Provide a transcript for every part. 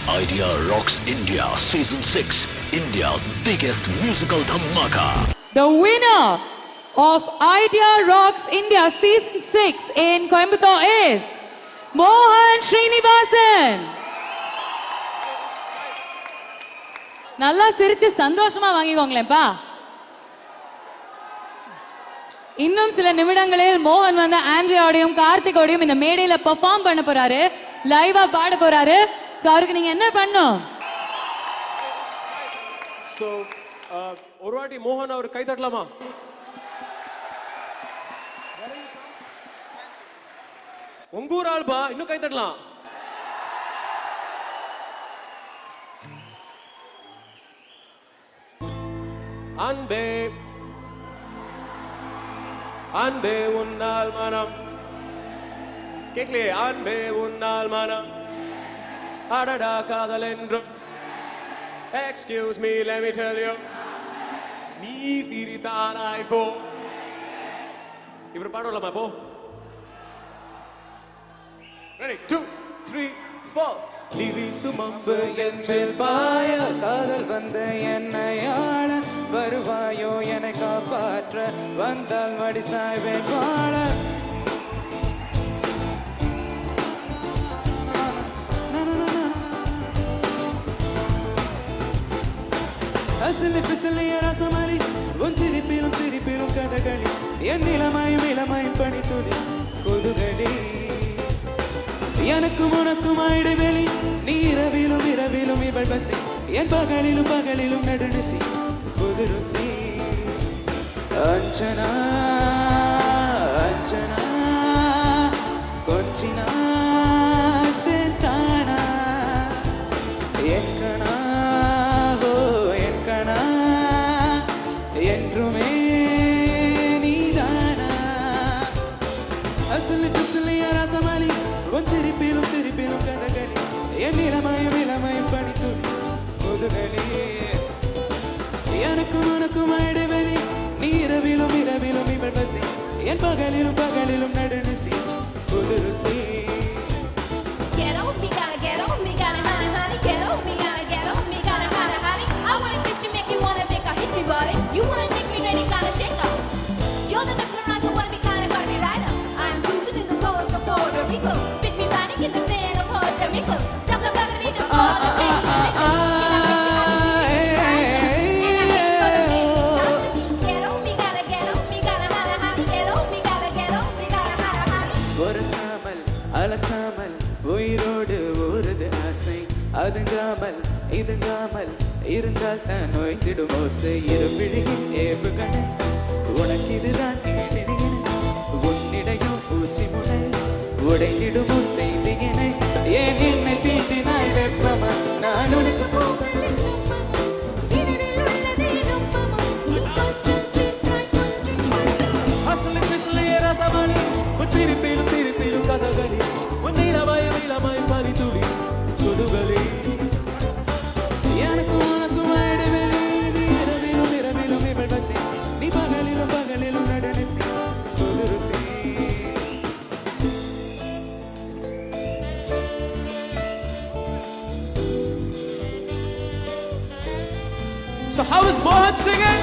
Idea Rocks India Season 6, India's biggest musical dhamaka. The winner of Idea Rocks India Season 6 in Coimbatore is Mohan Srinivasan. நல்லா சிரிச்சு சந்தோஷமா வாங்கிக்கோங்களேப்பா. இன்னும் சில நிமிடங்களில் மோகன் வந்து ஆண்ட்ரியாவோடையும் கார்த்திகோடையும் இந்த மேடையில பெர்ஃபார்ம் பண்ண போறாரு, லைவா பாட போறாரு. சோ அவருக்கு நீங்க என்ன பண்ணும்? சோ ஒரு வாட்டி மோகன் அவர் கை தட்டலாமா? உங்க ஊர் ஆள்பா, இன்னும் கை தட்டலாம். அன்பே அன்பே உன்னால் மனம் கேட்கலையே, அன்பே உன்னால் மனம் அடடா காதல் என்றும். Excuse me, let me tell you, நீ சிரித்தானாய் போ. இவர் பாடலாமா? போ. Ready, 2, 3, 4. திவி சுமம்பு என்றில் பாய காதல் வந்த என்னையாள வருவாயோ என்னை காப்பாற்ற வந்தால் மடி சாய்வேன் வாழ. அசலி பிசலி ரசமலி உன் சிரிப்பிலும் சிரிப்பிலும் கதகளி என் இளமாயும் இளமாயும் பணித்துளி கொதுகளி எனக்கும் உனக்கும் இடைவெளி நீ இரவிலும் இரவிலும் இவள் பசி என் பகலிலும் பகலிலும் நடுநிசி புது ருசி. அஞ்சனா அஞ்சனா கொஞ்சினா தானா என்கணா ஓ என்கணா என்றுமே நீதானா. அசலி பிசலி ரசமலி உன் சிரிப்பிலும் சிரிப்பிலும் கதகளி என் இளமாயும் இளமாயும் பணித்துளி கொதுகளி எனக்கும் உனக்கும் இடைவெளி நீ இரவிலும் இரவிலும் இவள் பசி என் பகலிலும் பகலிலும் நடுநிசி புது ருசி. Get on me, gotta get on me, gotta honey, honey. Get on me, gotta get on me, gotta honey, honey. I wanna get you, make you wanna think I hit you, buddy. You wanna shake me, ready, kinda shake up. You're the next one, I wanna be kinda, gotta be right up. I'm cruising in the coast of Puerto Rico. Pick me riding in the sand of Puerto Rico. Stop the bucket, me the fall, the baby, Get on me, gotta get on me, gotta honey, honey. Get on me, gotta get on me, gotta honey, honey. பொறுக்காமல் அலசாமல் உயிரோடு ஊறுது ஆசை அதுங்காமல் இதுங்காமல் இருந்தால் தான் நோய்ந்திடும் ஓசை. இரு விழியின் ஏவுகணை உனக்கு இதுதான் உன்னிடையும் ஊசி முனை உடைந்திடுமோ செய்தியினை ஏன் என்னை தீண்டினாய் வெப்பமா நான் உனக்கு சிரிப்பிலும் சிரிப்பிலும் கதகளி உன் இளமாயும் இளமாயும் பனித்துளி கொதுகளி எனக்கு உனக்கும் இடைவெளி நீ இரவிலும் இரவிலும் இவள் பசி நீ பகலிலும் பகலிலும் நடுநிசி புது ருசி. So how is Mohan singing?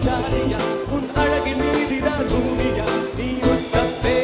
ஜாலியா உன் அழகின் மீதிதான் பூமியா நீ உத்தப்பே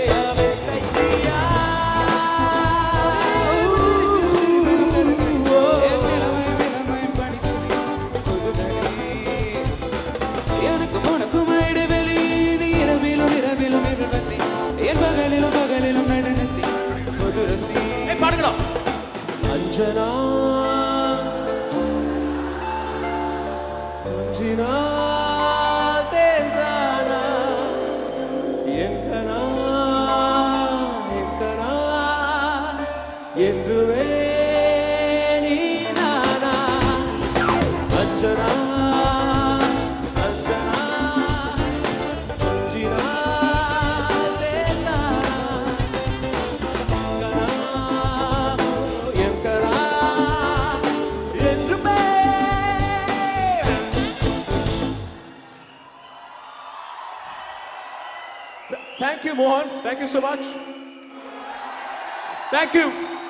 Thank you, Mohan. Thank you so much. Thank you.